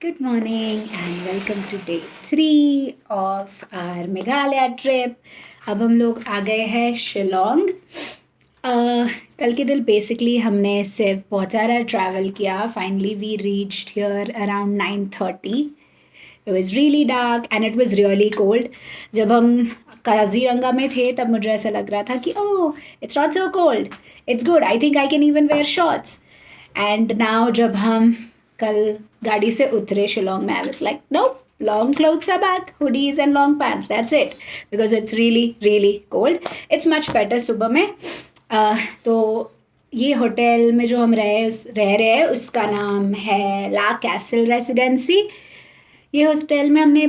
Good morning and welcome to day 3 of our Meghalaya trip. अब हम लोग आ गए हैं शिलोंग। कल के दिन बेसिकली हमने सिर्फ बहुत सारा ट्रैवल किया। Finally we reached here around 9:30। It was really dark and it was really cold. जब हम काजीरंगा में थे तब मुझे ऐसा लग रहा था कि oh it's not so cold, it's good, I think I can even wear shorts. And now जब हम कल गाड़ी से उतरे शिलोंग में, I was like no, long clothes are back, hoodies and long pants, that's it, because it's really cold. It's much better सुबह में। तो ये होटल में जो हम रह रहे हैं उसका नाम है ला कैसल रेसिडेंसी। ये हॉस्टल में हमने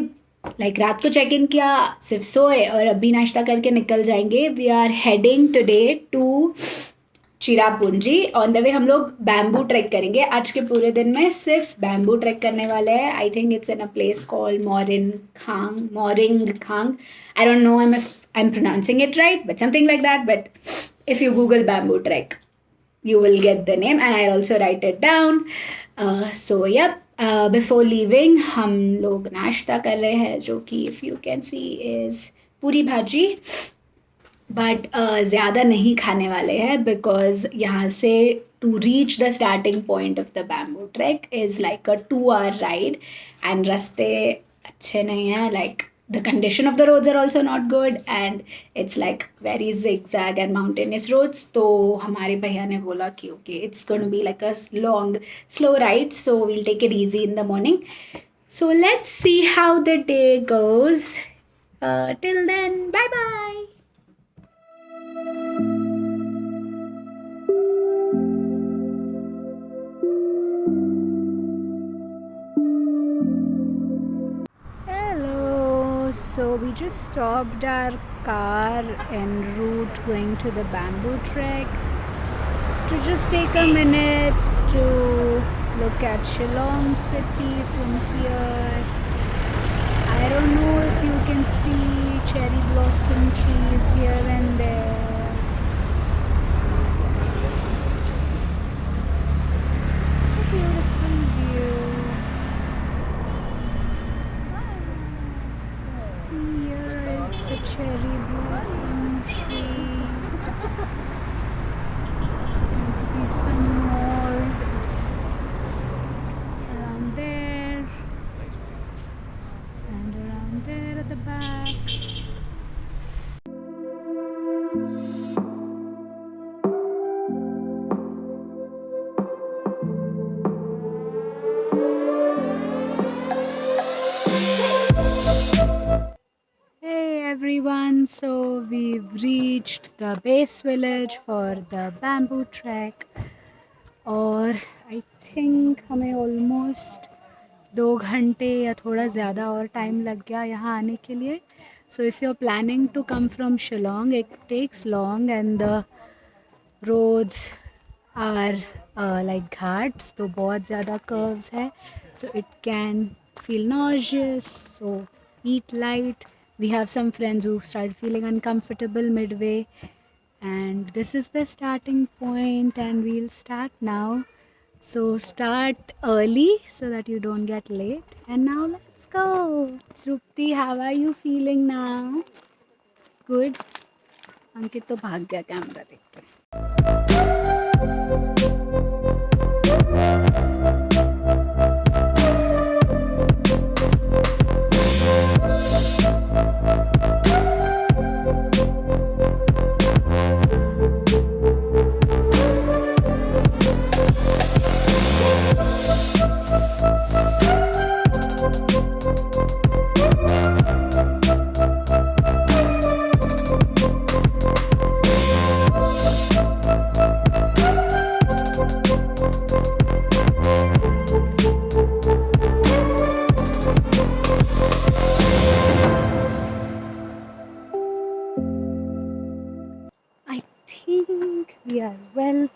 रात को चेक इन किया, सिर्फ सोए और अभी नाश्ता करके निकल जाएंगे। We are heading today to Cherrapunji. On the way हम लोग बैम्बू ट्रैक करेंगे। आज के पूरे दिन में सिर्फ बैम्बू ट्रैक करने वाले हैं। I think it's in a place called मोरिंग खांग। I don't know I am pronouncing it right but something like that, but if you Google bamboo track you will get the name and I'll also write it down. So yep, before leaving हम लोग नाश्ता कर रहे हैं जो कि if you can see is पूरी भाजी। बट ज़्यादा नहीं खाने वाले हैं बिकॉज यहाँ से to reach the starting point of the bamboo track is like a 2 hour ride and रास्ते अच्छे नहीं हैं। Like the condition of the roads are also not good and it's like very zigzag and mountainous roads. तो हमारे भैया ने बोला कि okay, it's going to be like a long slow ride, so we'll take it easy in the morning. So let's see how the day goes. Till then, bye bye. Hello, so we just stopped our car en route going to the bamboo trek to just take a minute to look at Shillong city from here. I don't know if you can see cherry blossom trees here and there. It's a beautiful view. Here is the cherry blossom tree. You see some more around there and around there at the back. Hey everyone, so we've reached the base village for the bamboo trek और I think हमें almost 2 घंटे या थोड़ा ज़्यादा और time लग गया यहाँ आने के लिए. So if you are planning to come from Shillong it takes long and the roads are like ghats, तो बहुत ज़्यादा कर्व्स है, so it can feel nauseous, so eat light. We have some friends who started feeling uncomfortable midway, and this is the starting point and we'll start now. So start early so that you don't get late. And now let's go. Srupti, how are you feeling now? Good. अंकित तो भाग गया camera देख के. I think we are well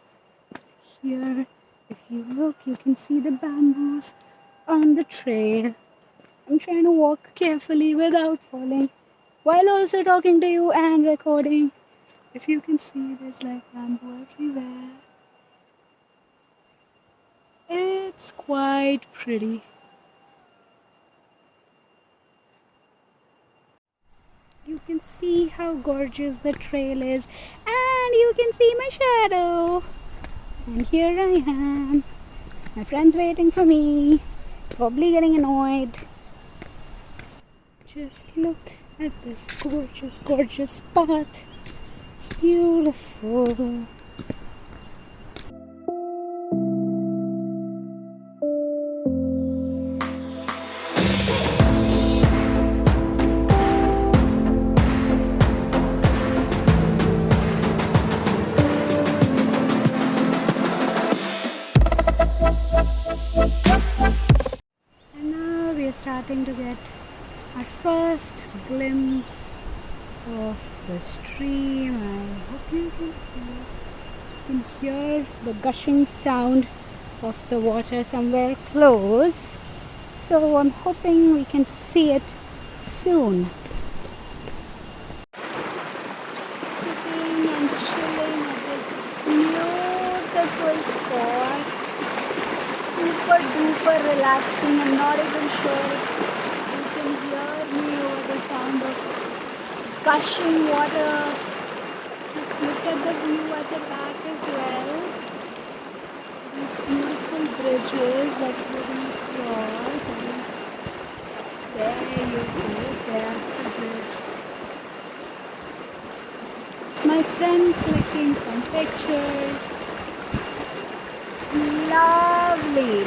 here. If you look, you can see the bamboos on the trail. I'm trying to walk carefully without falling while also talking to you and recording. If you can see, there's like bamboo everywhere. It's quite pretty. See how gorgeous the trail is, and you can see my shadow. And here I am. My friend's waiting for me, probably getting annoyed. Just look at this gorgeous, gorgeous path. It's beautiful. Starting to get our first glimpse of the stream. I hope you can see. You can hear the gushing sound of the water somewhere close. So I'm hoping we can see it soon. Sitting and chilling at this beautiful spot. Super duper relaxing. I'm not even sure if you can hear me over the sound of gushing water. Just look at the view at the back as well. These beautiful bridges that we cross. There you go, that's the bridge. It's my friend clicking some pictures. Lovely.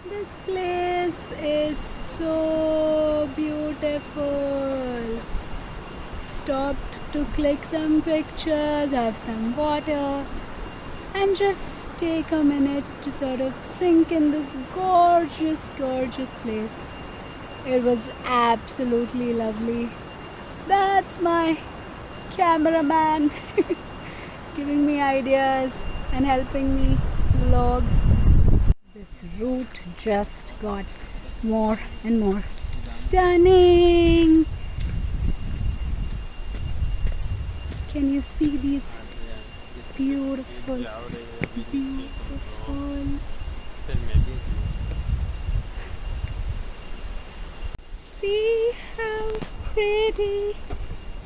This place is so beautiful. Stopped to click some pictures, have some water, and just take a minute to sort of sink in this gorgeous, gorgeous place. It was absolutely lovely. That's my cameraman giving me ideas and helping me vlog. This route just got more and more stunning. Can you see these beautiful, beautiful? See how pretty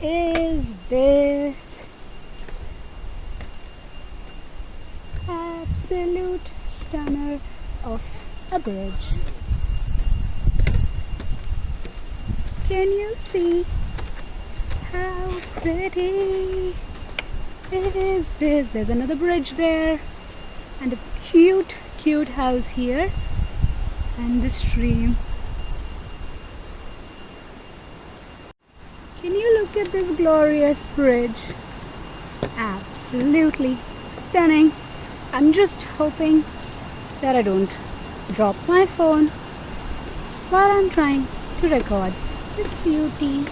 is this? Absolute stunner of a bridge. Can you see how pretty is this? There's another bridge there and a cute, cute house here and the stream. Can you look at this glorious bridge? It's absolutely stunning. I'm just hoping that I don't drop my phone while I'm trying to record this beauty.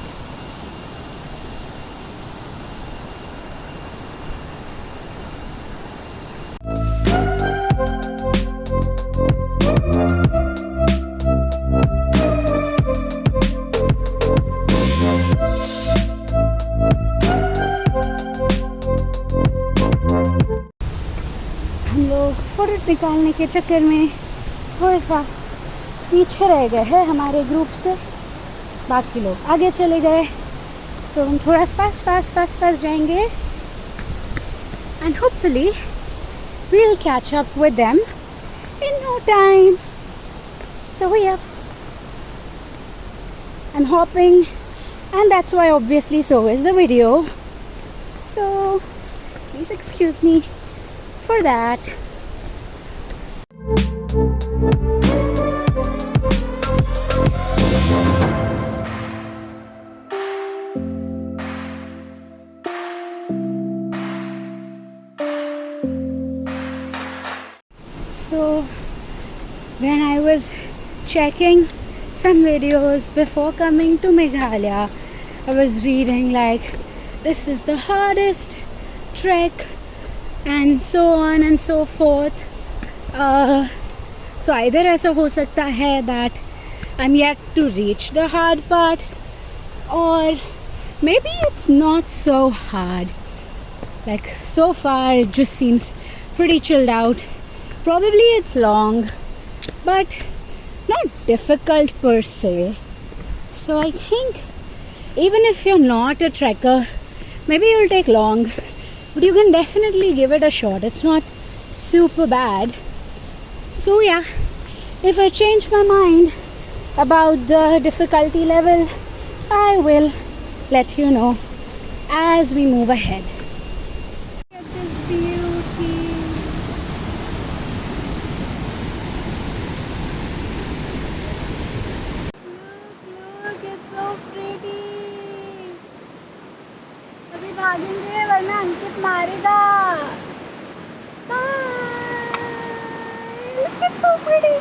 हम लोग photo निकालने के चक्कर में थोड़ा सा पीछे रह गए हैं हमारे ग्रुप से. बाकी लोग आगे चले गए तो हम थोड़ा फास्ट जाएंगे and hopefully we'll catch up with them in no time. So yeah, I'm hopping and that's why obviously so is the video. So please excuse me for that. was checking some videos before coming to Meghalaya. I was reading like this is the hardest trek and so on and so forth. So either ऐसा हो सकता है that I'm yet to reach the hard part, or maybe it's not so hard. Like so far it just seems pretty chilled out. Probably it's long, but not difficult per se. So I think even if you're not a trekker, maybe it'll take long, but you can definitely give it a shot. It's not super bad. So yeah, if I change my mind about the difficulty level, I will let you know as we move ahead. Look at this beauty. Look, it's so pretty. अभी भागेंगे वरना अंकित मारेगा. Bye. Look, it's so pretty.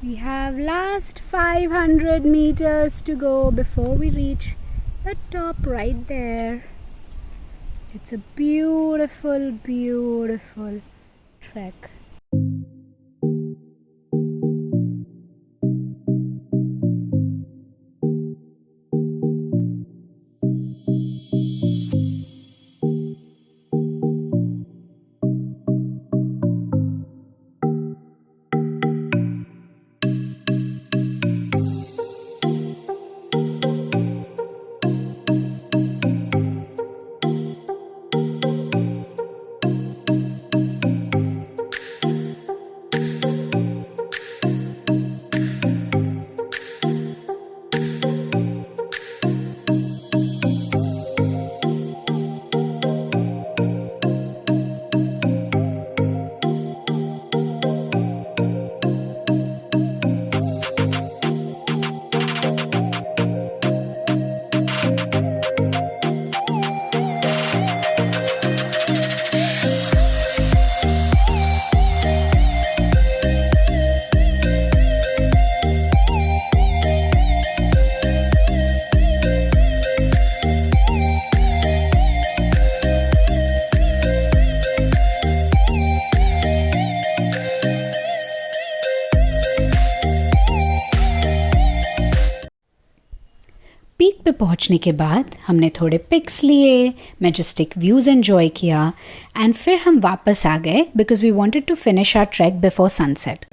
We have last 500 meters to go before we reach the top right there. It's a beautiful, beautiful trek. Peak पे पहुंचने के बाद हमने थोड़े पिक्स लिए, मैजेस्टिक व्यूज़ एंजॉय किया एंड फिर हम वापस आ गए because we wanted to finish our track before sunset.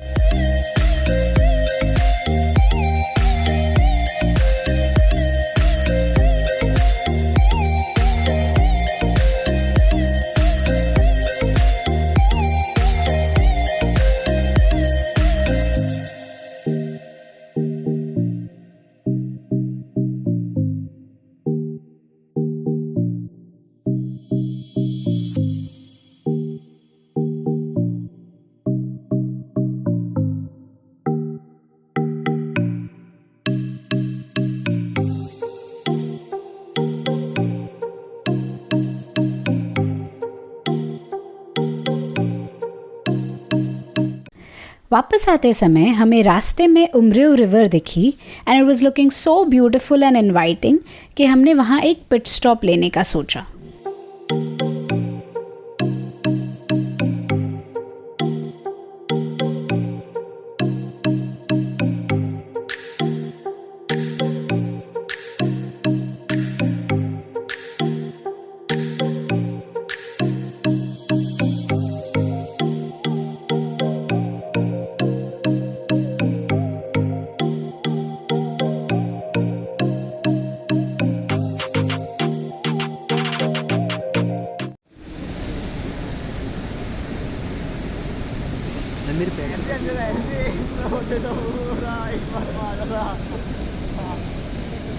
वापस आते समय हमें रास्ते में उमरियो रिवर दिखी and it was looking so beautiful and inviting कि हमने वहाँ एक पिट स्टॉप लेने का सोचा.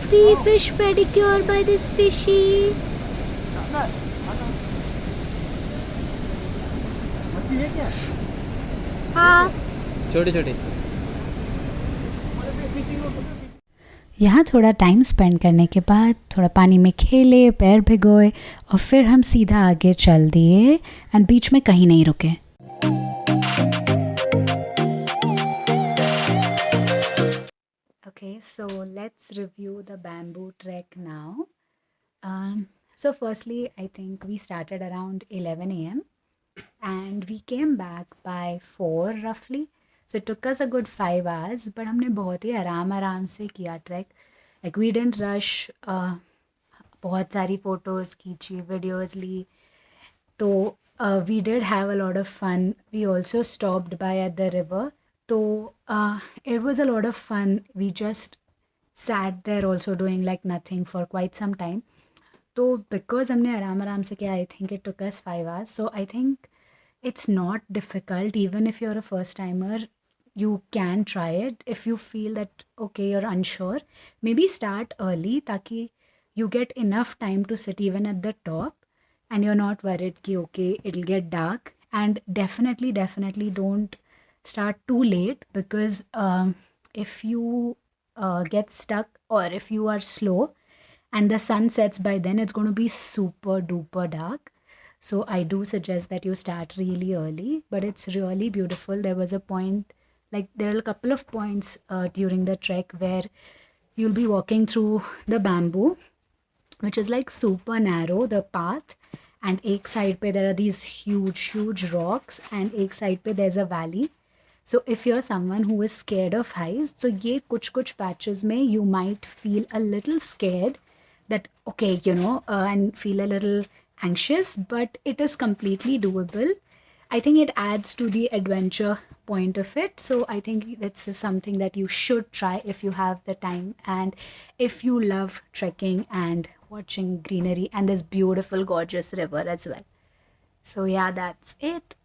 Free fish pedicure by this fishy. मच्छी है क्या? हाँ. छोटे छोटे. यहाँ थोड़ा टाइम स्पेंड करने के बाद थोड़ा पानी में खेले, पैर भिगोए और फिर हम सीधा आगे चल दिए एंड बीच में कहीं नहीं रुके. Okay, so let's review the bamboo trek now. So firstly, I think we started around 11 a.m. and we came back by 4 roughly. So it took us a good 5 hours, but हमने बहुत ही आराम से किया track. Like we didn't rush. बहुत सारी photos खींची, videos ली. तो we did have a lot of fun. We also stopped by at the river. So it was a lot of fun. We just sat there also doing like nothing for quite some time. So because हमने आराम से किया, I think it took us 5 hours. So I think it's not difficult. Even if you're a first timer, you can try it. If you feel that okay, you're unsure, maybe start early ताकि you get enough time to sit even at the top and you're not worried कि okay, it'll get dark. And definitely don't start too late because if you get stuck or if you are slow and the sun sets by then, it's going to be super duper dark. So I do suggest that you start really early, but it's really beautiful. There was a point, like there are a couple of points during the trek where you'll be walking through the bamboo, which is like super narrow, the path. And एक side पे there are these huge rocks and एक side पे there's a valley. So if you're someone who is scared of heights, so ये कुछ patches में you might feel a little scared that okay, and feel a little anxious, but it is completely doable. I think it adds to the adventure point of it. So I think that's something that you should try if you have the time and if you love trekking and watching greenery and this beautiful, gorgeous river as well. So yeah, that's it.